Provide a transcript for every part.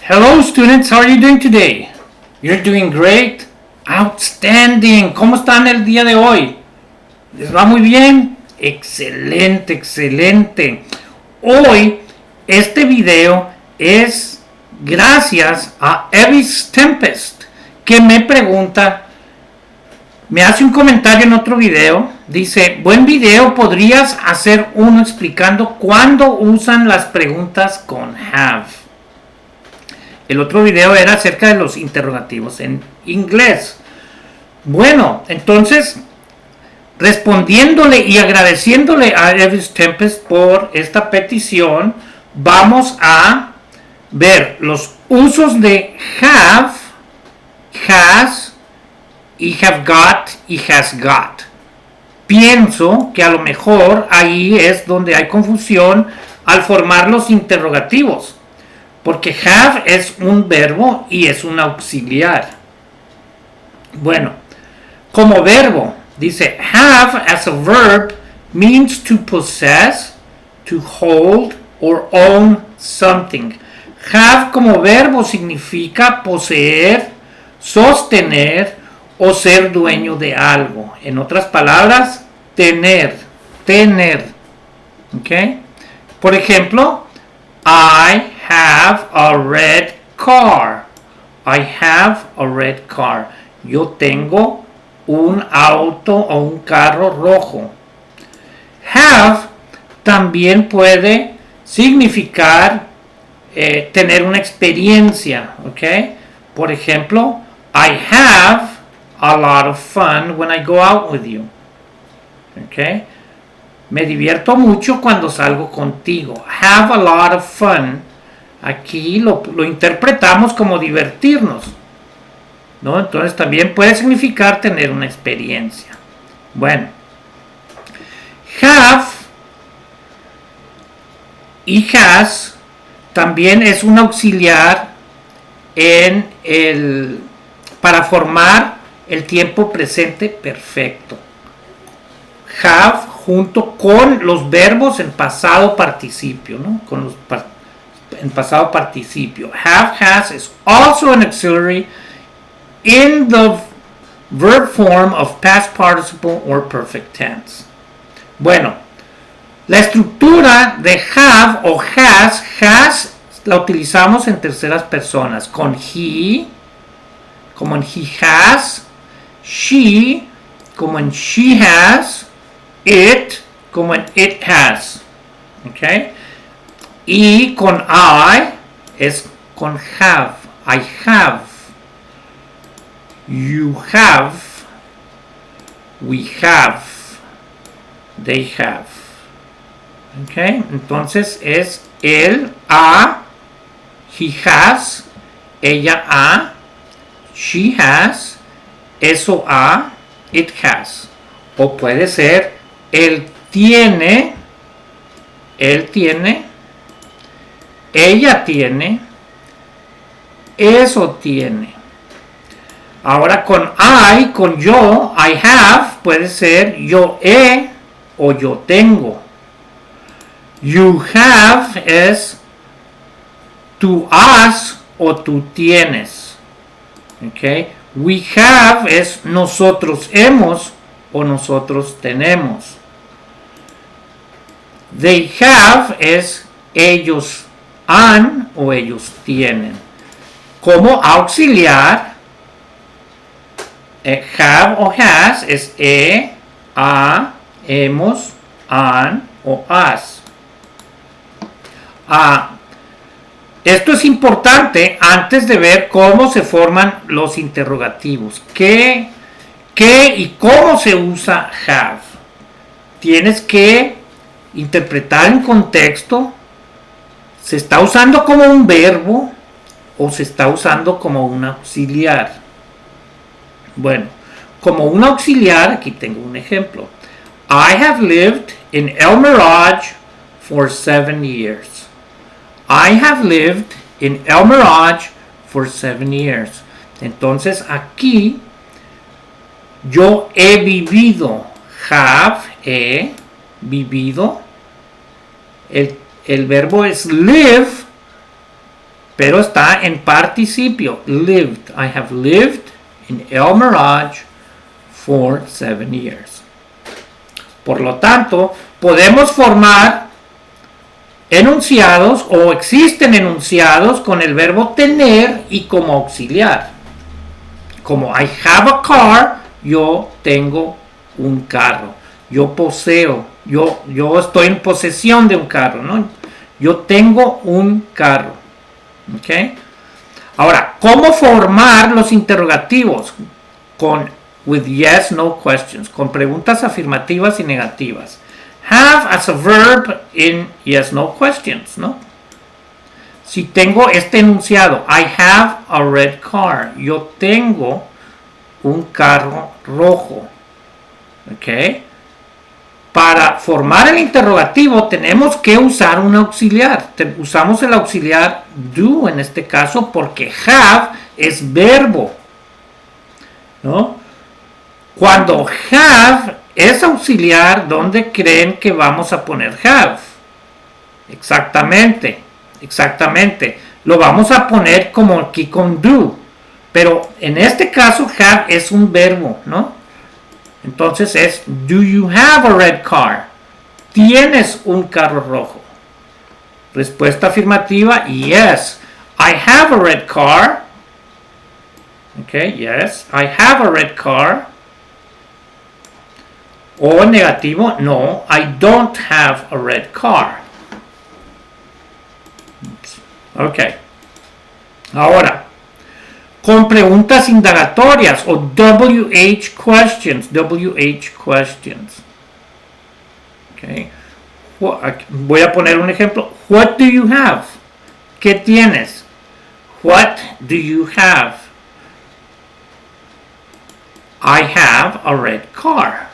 Hello students, how are you doing today? You're doing great. Outstanding. ¿Cómo están el día de hoy? ¿Les va muy bien? Excelente, excelente. Hoy este video es gracias a Evis Tempest, que me pregunta, me hace un comentario en otro video, dice, buen video, ¿podrías hacer uno explicando cuándo usan las preguntas con have? El otro video era acerca de los interrogativos en inglés. Bueno, entonces, respondiéndole y agradeciéndole a Evis Tempest por esta petición, vamos a ver los usos de have, has y have got y has got. Pienso que a lo mejor ahí es donde hay confusión al formar los interrogativos, porque have es un verbo y es un auxiliar. Bueno, como verbo, dice have as a verb means to possess, to hold or own something. Have como verbo significa poseer, sostener o ser dueño de algo. En otras palabras, tener. ¿Ok? Por ejemplo, I have a red car. I have a red car. Yo tengo un auto o un carro rojo. Have también puede significar tener una experiencia, ¿ok? Por ejemplo, I have a lot of fun when I go out with you. ¿Ok? Me divierto mucho cuando salgo contigo. Have a lot of fun. Aquí lo interpretamos como divertirnos, ¿no? Entonces también puede significar tener una experiencia. Bueno, have y has también es un auxiliar para formar el tiempo presente perfecto. Have junto con los verbos en pasado participio, ¿no? En pasado participio. Have, has is also an auxiliary in the verb form of past participle or perfect tense. Bueno, la estructura de have o has la utilizamos en terceras personas, con he, como en he has, she, como en she has, it, como en it has. ¿Ok? Y con I es con have. I have. You have. We have. They have. ¿Ok? Entonces es él, a, he has, ella a, she has, eso a, it has. O puede ser él tiene, ella tiene, eso tiene. Ahora con I, con yo, I have, puede ser yo he o yo tengo. You have es tú has o tú tienes. ¿Ok? We have es nosotros hemos o nosotros tenemos. They have es ellos han o ellos tienen. Como auxiliar, have o has es a, hemos, han o has. Esto es importante antes de ver cómo se forman los interrogativos. ¿Qué y cómo se usa have? Tienes que interpretar en contexto. ¿Se está usando como un verbo o se está usando como un auxiliar? Bueno, como un auxiliar, aquí tengo un ejemplo. I have lived in El Mirage for 7 years. I have lived in El Mirage for 7 years. Entonces aquí yo he vivido. Have, he vivido. El verbo es live pero está en participio. Lived. I have lived in El Mirage for 7 years. Por lo tanto, podemos formar enunciados o existen enunciados con el verbo tener y como auxiliar. Como I have a car, yo tengo un carro. Yo poseo, yo estoy en posesión de un carro, ¿no? Yo tengo un carro. ¿Ok? Ahora, ¿cómo formar los interrogativos? With yes, no questions. Con preguntas afirmativas y negativas. Have as a verb in yes, no questions, ¿no? Si tengo este enunciado, I have a red car. Yo tengo un carro rojo. ¿Ok? Para formar el interrogativo tenemos que usar un auxiliar. Usamos el auxiliar do en este caso porque have es verbo, ¿no? Cuando have es auxiliar, ¿dónde creen que vamos a poner have? Exactamente. Lo vamos a poner como aquí con do. Pero en este caso have es un verbo, ¿no? Entonces es, do you have a red car? ¿Tienes un carro rojo? Respuesta afirmativa, yes. I have a red car. Okay, yes. I have a red car. O negativo, no. I don't have a red car. Oops. Ok. Ahora, con preguntas indagatorias o WH questions. Okay. Voy a poner un ejemplo. What do you have? ¿Qué tienes? What do you have? I have a red car.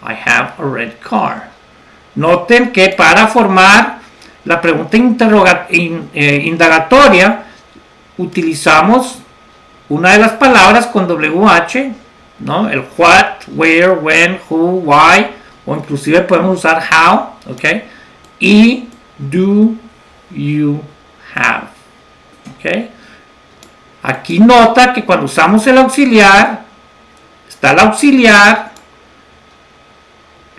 I have a red car. Noten que para formar la pregunta indagatoria utilizamos una de las palabras con WH, ¿no? El what, where, when, who, why, o inclusive podemos usar how, ¿ok? Y do you have, ¿ok? Aquí nota que cuando usamos el auxiliar, está el auxiliar,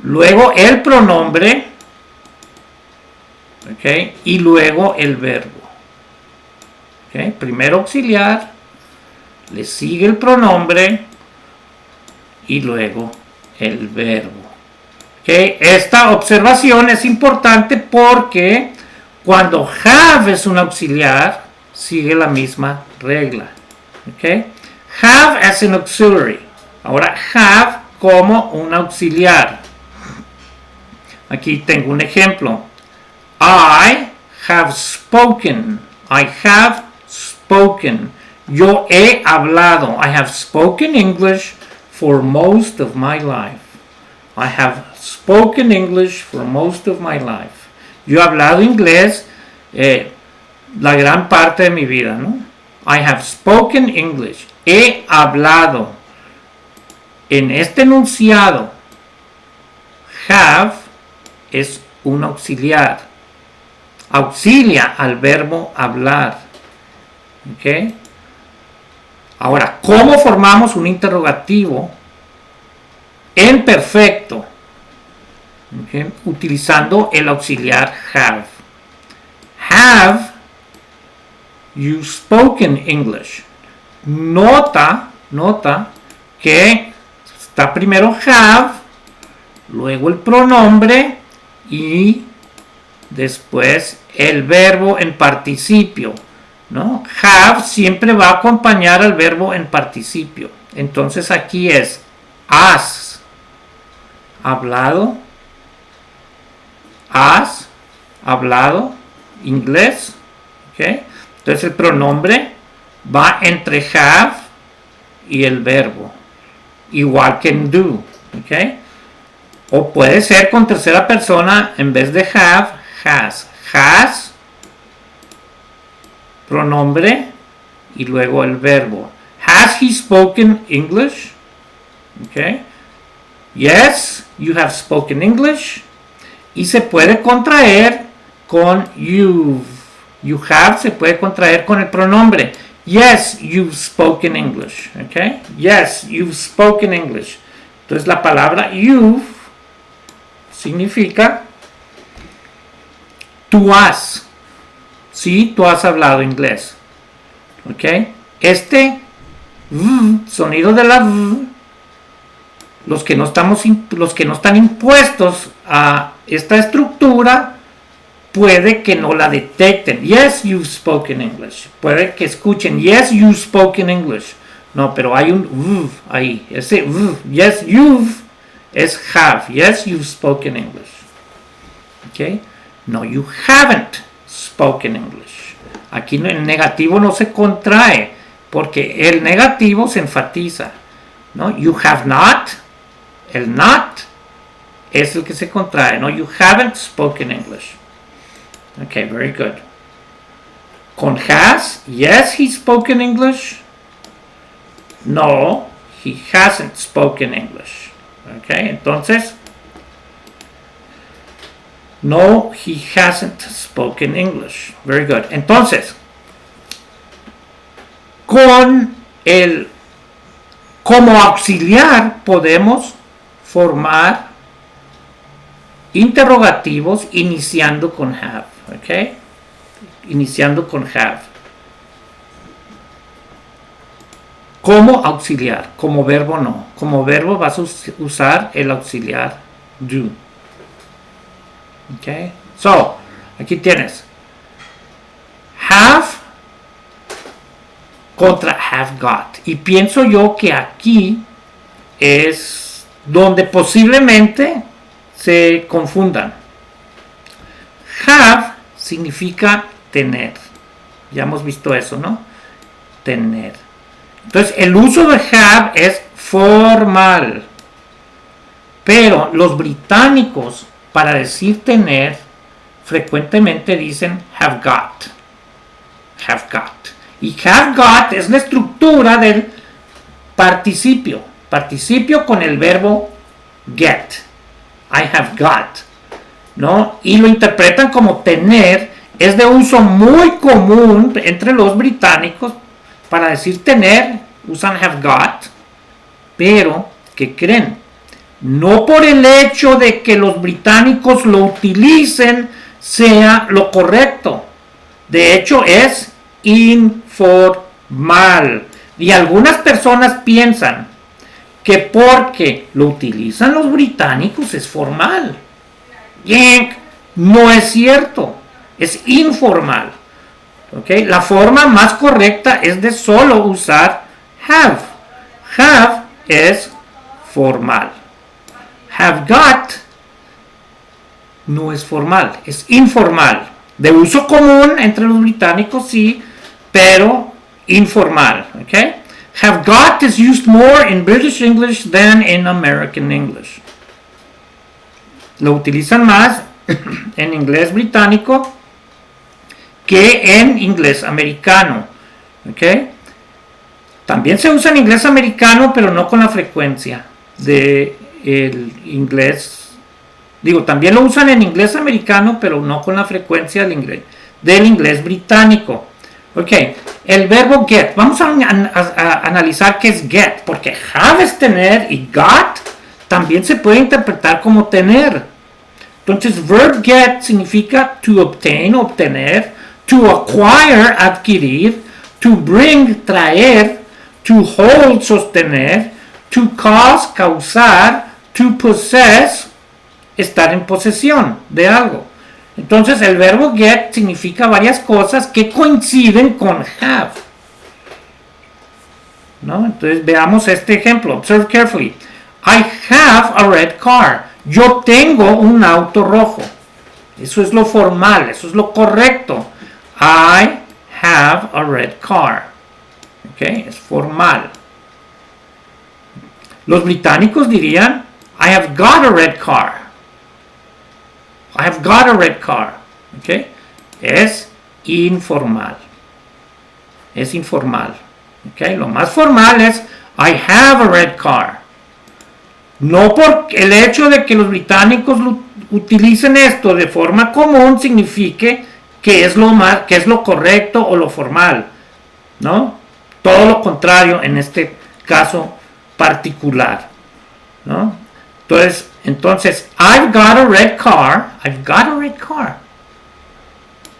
luego el pronombre, ¿ok? Y luego el verbo, ¿ok? Primero auxiliar, le sigue el pronombre y luego el verbo. ¿Okay? Esta observación es importante porque cuando have es un auxiliar, sigue la misma regla. ¿Okay? Have as an auxiliary. Ahora have como un auxiliar. Aquí tengo un ejemplo. I have spoken. I have spoken. Yo he hablado. I have spoken English for most of my life. I have spoken English for most of my life. Yo he hablado inglés la gran parte de mi vida, ¿no? I have spoken English. He hablado. En este enunciado, have es un auxiliar. Auxilia al verbo hablar. ¿Ok? Ahora, ¿cómo formamos un interrogativo en perfecto? ¿Okay? Utilizando el auxiliar have. Have you spoken English? Nota que está primero have, luego el pronombre y después el verbo en participio, ¿no? Have siempre va a acompañar al verbo en participio. Entonces aquí es has hablado, inglés, ¿ok? Entonces el pronombre va entre have y el verbo, igual que en do, ¿ok? O puede ser con tercera persona, en vez de have, has. Has, pronombre y luego el verbo. Has he spoken English? Okay. Yes, you have spoken English. Y se puede contraer con you've. You have se puede contraer con el pronombre. Yes, you've spoken English. Okay? Yes, you've spoken English. Entonces la palabra you've significa tú has. Sí, tú has hablado inglés. ¿Ok? Este sonido de la los que no están impuestos a esta estructura, puede que no la detecten. Yes, you've spoken English. Puede que escuchen yes, you've spoken English. No, pero hay un ahí. Ese yes, you've es have. Yes, you've spoken English. ¿Ok? No, you haven't spoken English. Aquí el negativo no se contrae, porque el negativo se enfatiza, ¿no? You have not, el not es el que se contrae, ¿no? You haven't spoken English. Okay, very good. Con has, yes, he's spoken English. No, he hasn't spoken English. Okay, entonces no, he hasn't spoken English. Very good. Entonces, con el como auxiliar podemos formar interrogativos iniciando con have. ¿Ok? Iniciando con have. Como auxiliar, como verbo no. Como verbo vas a usar el auxiliar do. Okay, so aquí tienes have contra have got, y pienso yo que aquí es donde posiblemente se confundan. Have significa tener, ya hemos visto eso, ¿no? Tener. Entonces el uso de have es formal, pero los británicos para decir tener, frecuentemente dicen have got. Have got. Y have got es la estructura del participio. Participio con el verbo get. I have got. ¿No? Y lo interpretan como tener. Es de uso muy común entre los británicos. Para decir tener, usan have got. Pero, ¿qué creen? No por el hecho de que los británicos lo utilicen sea lo correcto. De hecho es informal. Y algunas personas piensan que porque lo utilizan los británicos es formal. No es cierto. Es informal. ¿Okay? La forma más correcta es de solo usar have. Have es formal. Have got no es formal, es informal. De uso común entre los británicos, sí, pero informal. Okay? Have got is used more in British English than in American English. Lo utilizan más en inglés británico que en inglés americano. Okay? También se usa en inglés americano, pero no con la frecuencia de el inglés, también lo usan en inglés americano, pero no con la frecuencia del inglés británico. Ok, el verbo get, vamos a analizar qué es get, porque have es tener y got también se puede interpretar como tener. Entonces, verb get significa to obtain, obtener, to acquire, adquirir, to bring, traer, to hold, sostener, to cause, causar, to possess, estar en posesión de algo. Entonces el verbo get significa varias cosas que coinciden con have. ¿No? Entonces veamos este ejemplo. Observe carefully. I have a red car. Yo tengo un auto rojo. Eso es lo formal, eso es lo correcto. I have a red car. ¿Ok? Es formal. Los británicos dirían I have got a red car. I have got a red car. ¿Ok? Es informal. Es informal. ¿Ok? Lo más formal es I have a red car. No por el hecho de que los británicos utilicen esto de forma común signifique que es lo correcto o lo formal, ¿no? Todo lo contrario en este caso particular, ¿no? Entonces, I've got a red car,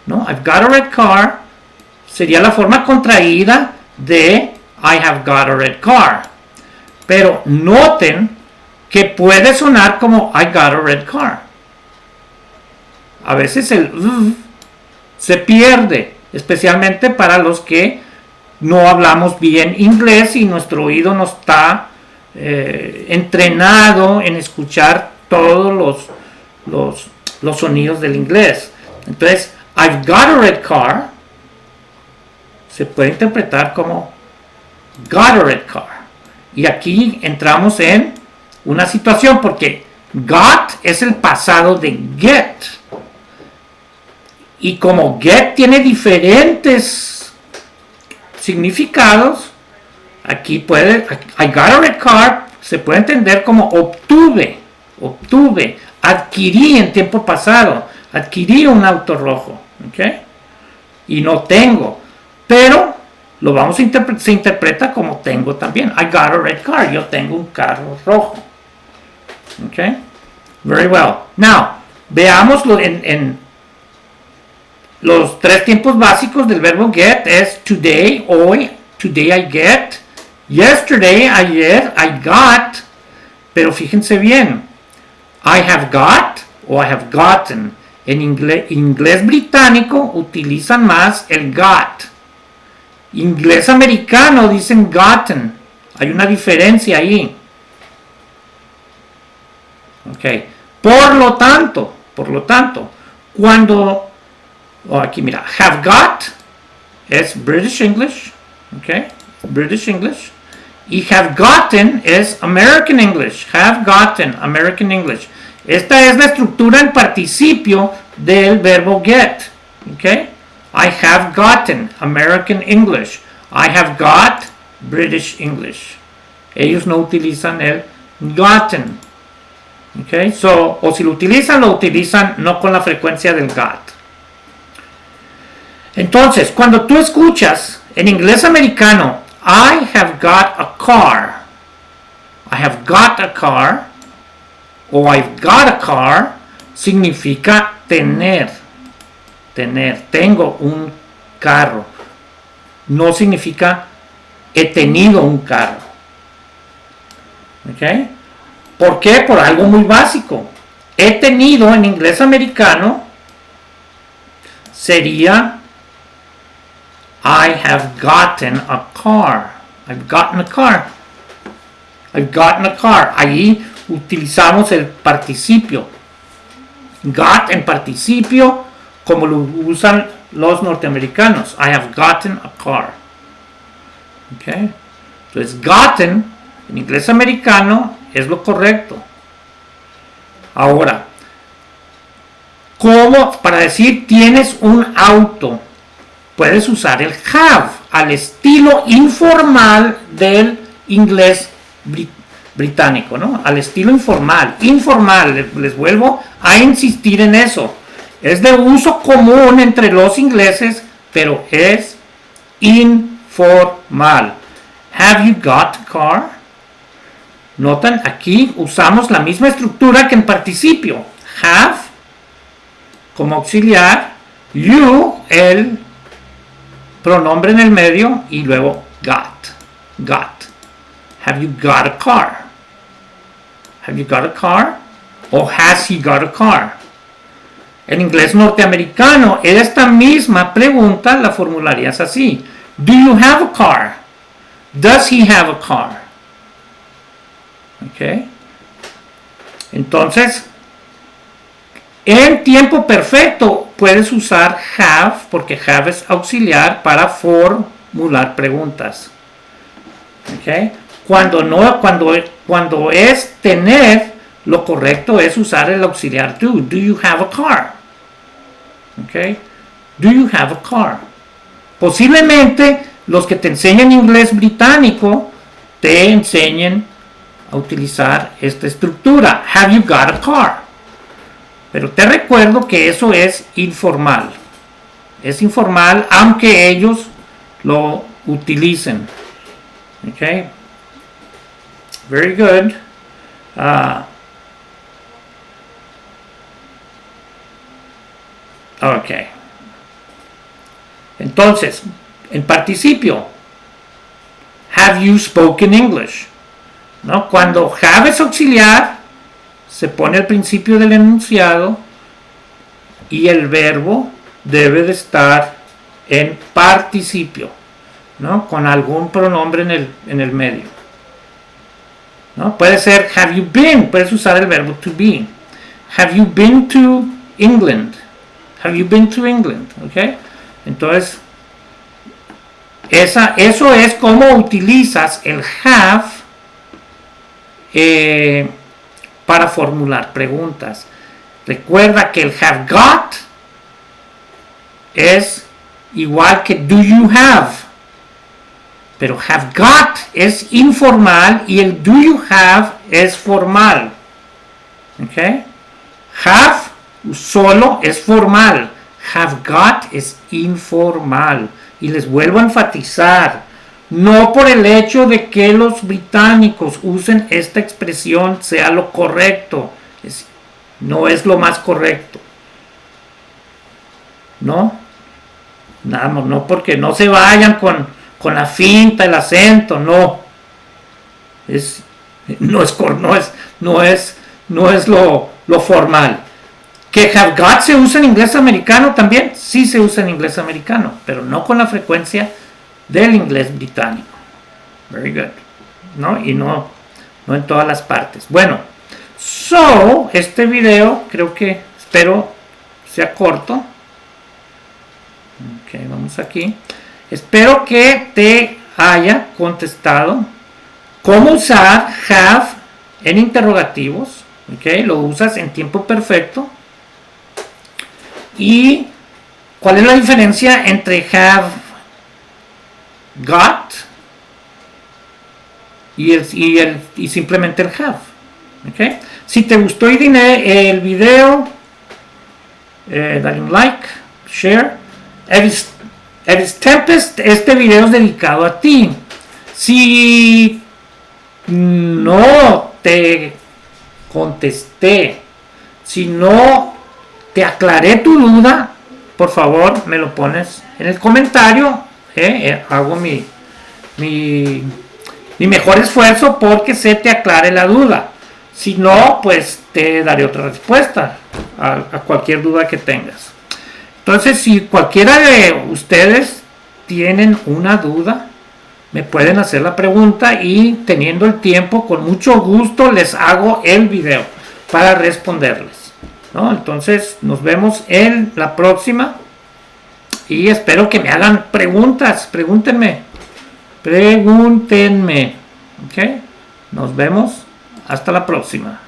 ¿no? I've got a red car sería la forma contraída de I have got a red car. Pero noten que puede sonar como I got a red car. A veces el se pierde, especialmente para los que no hablamos bien inglés y nuestro oído no está entrenado en escuchar todos los sonidos del inglés. Entonces, I've got a red car se puede interpretar como got a red car. Y aquí entramos en una situación porque got es el pasado de get. Y como get tiene diferentes significados, aquí I got a red car se puede entender como obtuve, adquirí en tiempo pasado, adquirí un auto rojo, ¿ok? Y no tengo, pero lo vamos a se interpreta como tengo también. I got a red car, yo tengo un carro rojo, ¿ok? Very well. Now, veámoslo en los tres tiempos básicos del verbo get es today, hoy, today I get, yesterday, ayer, I got, pero fíjense bien, I have got o I have gotten. En inglés británico utilizan más el got. Inglés americano dicen gotten. Hay una diferencia ahí. Ok. Por lo tanto, cuando aquí mira, have got es British English, okay, British English, y have gotten es American English, have gotten, American English. Esta es la estructura en participio del verbo get, okay. I have gotten American English, I have got British English. Ellos no utilizan el gotten, okay. O si lo utilizan no con la frecuencia del got. Entonces, cuando tú escuchas en inglés americano, I have got a car, I have got a car, o I've got a car, significa tener, tengo un carro. No significa he tenido un carro. ¿Ok? ¿Por qué? Por algo muy básico. He tenido en inglés americano sería I have gotten a car. I've gotten a car. I've gotten a car. Ahí utilizamos el participio. Got en participio como lo usan los norteamericanos. I have gotten a car. Okay. Entonces, gotten en inglés americano es lo correcto. Ahora, ¿cómo? Para decir tienes un auto, puedes usar el have al estilo informal del inglés británico, ¿no? Al estilo informal. Les vuelvo a insistir en eso. Es de uso común entre los ingleses, pero es informal. Have you got a car? Notan, aquí usamos la misma estructura que en participio. Have como auxiliar, you el pronombre en el medio y luego got. Have you got a car? Have you got a car? O has he got a car? En inglés norteamericano, esta misma pregunta la formularías así. Do you have a car? Does he have a car? Ok. Entonces, en tiempo perfecto puedes usar have, porque have es auxiliar para formular preguntas. Ok. Cuando es tener, lo correcto es usar el auxiliar do. Do you have a car? Okay. Do you have a car? Posiblemente los que te enseñan inglés británico te enseñen a utilizar esta estructura. Have you got a car? Pero te recuerdo que eso es informal. Es informal, aunque ellos lo utilicen. Okay. Very good. Ok. Entonces, en participio, have you spoken English? ¿No? Cuando have es auxiliar, se pone al principio del enunciado y el verbo debe de estar en participio, ¿no? Con algún pronombre en el medio, ¿no? Puede ser have you been, puedes usar el verbo to be. Have you been to England? Have you been to England? ¿Okay? Entonces, eso es como utilizas el have para formular preguntas. Recuerda que el have got es igual que do you have, pero have got es informal y el do you have es formal. ¿Ok? Have solo es formal, have got es informal. Y les vuelvo a enfatizar, no por el hecho de que los británicos usen esta expresión sea lo correcto, no es lo más correcto, no, nada más, no, porque no se vayan con la finta, el acento, no es lo formal. ¿Que have got se usa en inglés americano también? Sí se usa en inglés americano, pero no con la frecuencia del inglés británico. Very good. ¿No? Y no en todas las partes. Bueno, este video espero sea corto. Ok, vamos aquí. Espero que te haya contestado cómo usar have en interrogativos. Ok, lo usas en tiempo perfecto. ¿Y cuál es la diferencia entre have got y simplemente el have? ¿Okay? Si te gustó el video, dale un like, share. Eris Tempest, este video es dedicado a ti. Si no te contesté, si no te aclaré tu duda, por favor me lo pones en el comentario. Hago mi mejor esfuerzo porque se te aclare la duda. Si no, pues te daré otra respuesta a cualquier duda que tengas. Entonces, si cualquiera de ustedes tienen una duda, me pueden hacer la pregunta y teniendo el tiempo, con mucho gusto les hago el video para responderles, ¿no? Entonces, nos vemos en la próxima y espero que me hagan preguntas. Pregúntenme. ¿Ok? Nos vemos. Hasta la próxima.